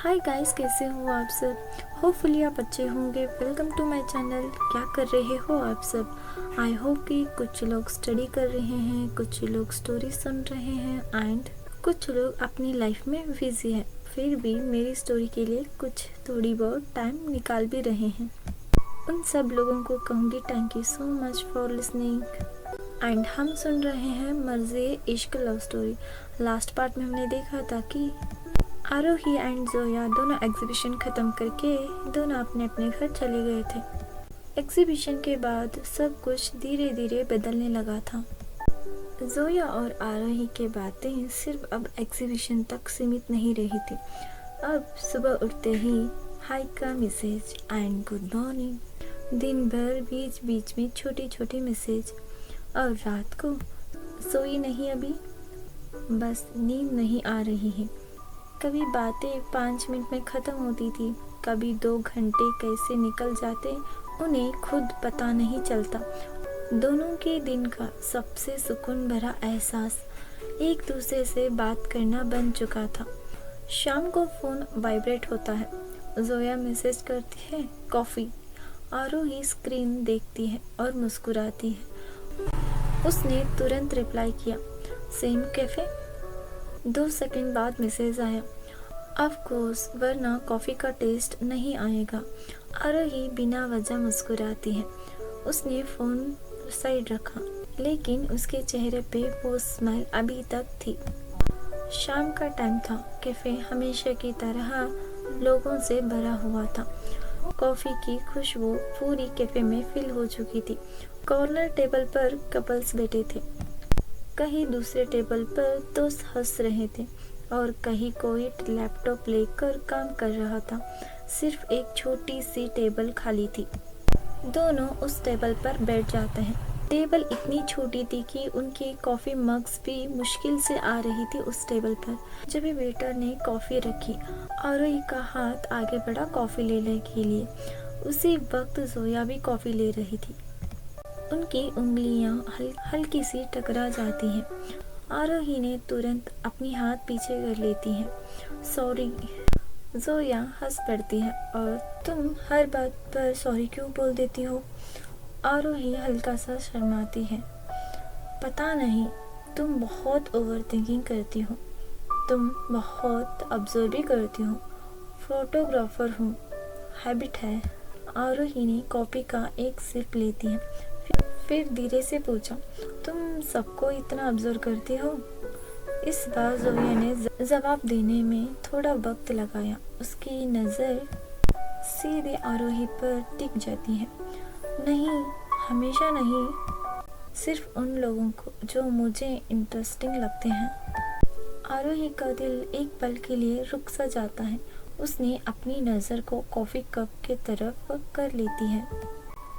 Hi guys, कैसे हो आप सब। होपफुली आप अच्छे होंगे। Welcome to my channel. क्या कर रहे हो आप सब। आई होप कि कुछ लोग स्टडी कर रहे हैं, कुछ लोग स्टोरी सुन रहे हैं एंड कुछ लोग अपनी लाइफ में बिजी है, फिर भी मेरी स्टोरी के लिए कुछ थोड़ी बहुत टाइम निकाल भी रहे हैं। उन सब लोगों को कहूँगी thank you so much for listening. And हम सुन रहे हैं मर्ज़े इश्क लव स्टोरी। लास्ट पार्ट में हमने देखा था कि आरोही एंड जोया दोनों एग्जीबिशन ख़त्म करके दोनों अपने अपने घर चले गए थे। एग्जीबिशन के बाद सब कुछ धीरे धीरे बदलने लगा था। जोया और आरोही की बातें सिर्फ अब एग्जीबिशन तक सीमित नहीं रही थी। अब सुबह उठते ही हाय का मैसेज एंड गुड मॉर्निंग, दिन भर बीच बीच में छोटी छोटी मैसेज, और रात को सोई नहीं अभी, बस नींद नहीं आ रही है। कभी बातें 5 मिनट में ख़त्म होती थी, कभी 2 घंटे कैसे निकल जाते उन्हें खुद पता नहीं चलता। दोनों के दिन का सबसे सुकून भरा एहसास एक दूसरे से बात करना बन चुका था। शाम को फ़ोन वाइब्रेट होता है, जोया मैसेज करती है कॉफ़ी, आरोही स्क्रीन देखती है और मुस्कुराती है। उसने तुरंत रिप्लाई किया सेम कैफ़े। 2 सेकंड बाद मैसेज आया ऑफ कोर्स, वरना कॉफ़ी का टेस्ट नहीं आएगा। आरोही बिना वजह मुस्कुराती है। उसने फ़ोन साइड रखा, लेकिन उसके चेहरे पे वो स्माइल अभी तक थी। शाम का टाइम था। कैफ़े हमेशा की तरह लोगों से भरा हुआ था। कॉफ़ी की खुशबू पूरी कैफ़े में फिल हो चुकी थी। कॉर्नर टेबल पर कपल्स बैठे थे, कहीं दूसरे टेबल पर दोस्त हंस रहे थे और कहीं कोई लैपटॉप लेकर काम कर रहा था। सिर्फ एक छोटी सी टेबल खाली थी। दोनों उस टेबल पर बैठ जाते हैं। टेबल इतनी छोटी थी कि उनकी कॉफ़ी मग्स भी मुश्किल से आ रही थी उस टेबल पर। जब वेटर ने कॉफ़ी रखी, आरोही का हाथ आगे बढ़ा कॉफ़ी लेने के लिए। उसी वक्त जोया भी कॉफ़ी ले रही थी। उनकी उंगलियां हल्की सी टकरा जाती हैं। आरोही ने तुरंत अपनी हाथ पीछे कर लेती है। सॉरी। जोया हंस पड़ती है और तुम हर बात पर सॉरी क्यों बोल देती हो। आरोही हल्का सा शर्माती है। पता नहीं, तुम बहुत ओवर थिंकिंग करती हो, तुम बहुत ऑब्जर्व भी करती हो। फोटोग्राफर हूँ, हैबिट है। आरोही ने कॉफ़ी का एक सिप लेती है, फिर धीरे से पूछा तुम सबको इतना ऑब्जर्व करती हो। इस बार जोया ने जवाब देने में थोड़ा वक्त लगाया। उसकी नज़र सीधे आरोही पर टिक जाती है। नहीं, हमेशा नहीं, सिर्फ उन लोगों को जो मुझे इंटरेस्टिंग लगते हैं। आरोही का दिल एक पल के लिए रुक सा जाता है। उसने अपनी नज़र को कॉफ़ी कप के तरफ कर लेती है,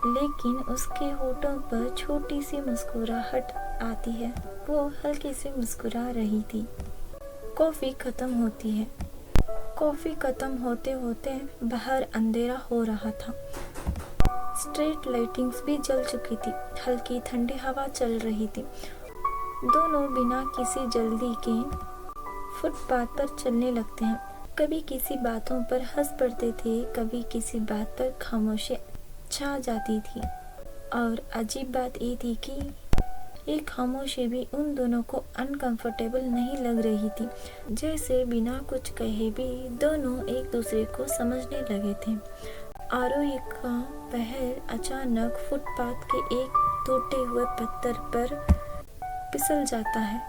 लेकिन उसके होठों पर छोटी सी मुस्कुराहट आती है। वो हल्की से मुस्कुरा रही थी। कॉफ़ी ख़त्म होती है। कॉफ़ी ख़त्म होते होते बाहर अंधेरा हो रहा था। स्ट्रीट लाइटिंग्स भी जल चुकी थी। हल्की ठंडी हवा चल रही थी। दोनों बिना किसी जल्दी के फुटपाथ पर चलने लगते हैं। कभी किसी बातों पर हंस पड़ते थे, कभी किसी बात पर खामोशी छा जाती थी। और अजीब बात ये थी कि ये खामोशी भी उन दोनों को अनकंफर्टेबल नहीं लग रही थी। जैसे बिना कुछ कहे भी दोनों एक दूसरे को समझने लगे थे। आरोही का पैर अचानक फुटपाथ के एक टूटे हुए पत्थर पर फिसल जाता है।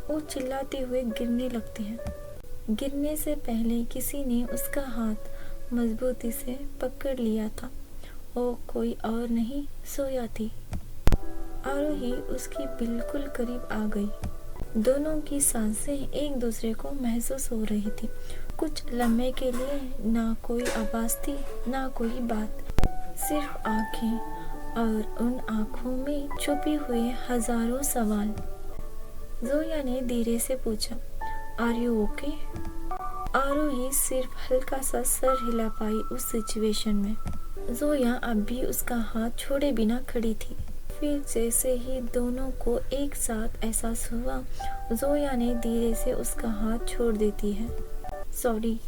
वो चिल्लाते हुए गिरने लगते हैं। गिरने से पहले किसी ने उसका हाथ मजबूती से पकड़ लिया था। वो कोई और नहीं, जोया थी। आरोही उसकी बिल्कुल करीब आ गई। दोनों की सांसें एक दूसरे को महसूस हो रही थी। कुछ लम्हे के लिए ना कोई आवाज़ थी, ना कोई बात, सिर्फ आंखें, और उन आंखों में छुपे हुए हजारों सवाल। जोया ने धीरे से पूछा आर यू ओके। आरोही सिर्फ हल्का सा सर हिला पाई उस सिचुएशन में। जोया अब भी उसका हाथ छोड़े बिना खड़ी थी। फिर जैसे ही दोनों को एक साथ एहसास हुआ, जोया ने धीरे से उसका हाथ छोड़ देती है। सॉरी।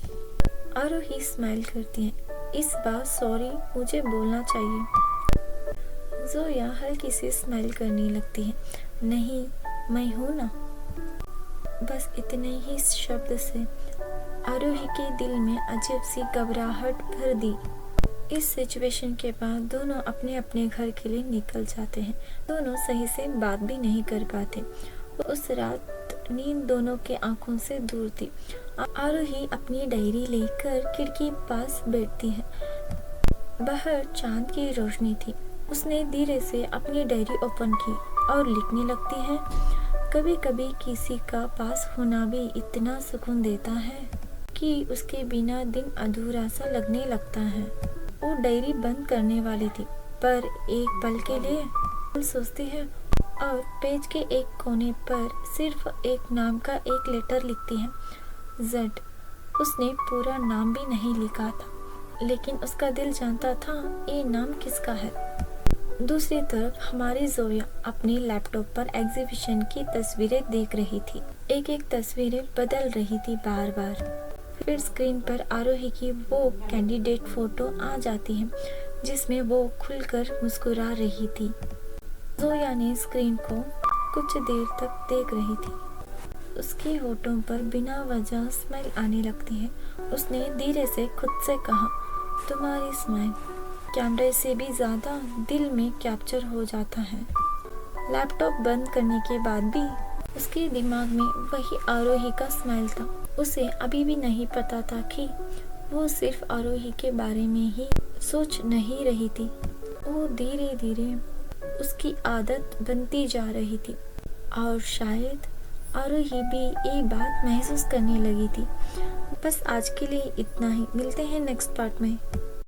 आरोही स्माइल करती है। इस बार सॉरी मुझे बोलना चाहिए। जोया हल्की सी स्माइल करने लगती है। नहीं, मैं हूँ ना। बस इतने ही शब्द से आरोही के दिल में अजीब सी घबराहट भर दी। इस सिचुएशन के बाद दोनों अपने अपने घर के लिए निकल जाते हैं। दोनों सही से बात भी नहीं कर पाते। उस रात नींद दोनों के आंखों से दूर थी। आरोही अपनी डायरी लेकर खिड़की पास बैठती है। बाहर चांद की रोशनी थी। उसने धीरे से अपनी डायरी ओपन की और लिखने लगती है। कभी कभी किसी का पास होना भी इतना सुकून देता है कि उसके बिना दिन अधूरा सा लगने लगता है। वो डायरी बंद करने वाली थी, पर एक पल के लिए सोचती है और पेज के एक कोने पर सिर्फ एक नाम का एक लेटर लिखती है, जेड। उसने पूरा नाम भी नहीं लिखा था, लेकिन उसका दिल जानता था ये नाम किसका है। दूसरी तरफ हमारी जोया अपने लैपटॉप पर एग्जीबिशन की तस्वीरें देख रही थी। एक एक तस्वीरें बदल रही थी बार बार। फिर स्क्रीन पर आरोही की वो कैंडिडेट फोटो आ जाती है जिसमें वो खुलकर मुस्कुरा रही थी। जोया ने स्क्रीन को कुछ देर तक देख रही थी। उसके होठों पर बिना वजह स्माइल आने लगती है। उसने धीरे से खुद से कहा, तुम्हारी स्माइल कैमरे से भी ज्यादा दिल में कैप्चर हो जाता है। लैपटॉप बंद करने के बाद भी उसके दिमाग में वही आरोही का स्माइल था। उसे अभी भी नहीं पता था कि वो सिर्फ आरोही के बारे में ही सोच नहीं रही थी। वो धीरे धीरे उसकी आदत बनती जा रही थी और शायद आरोही भी ये बात महसूस करने लगी थी। बस आज के लिए इतना ही। मिलते हैं नेक्स्ट पार्ट में।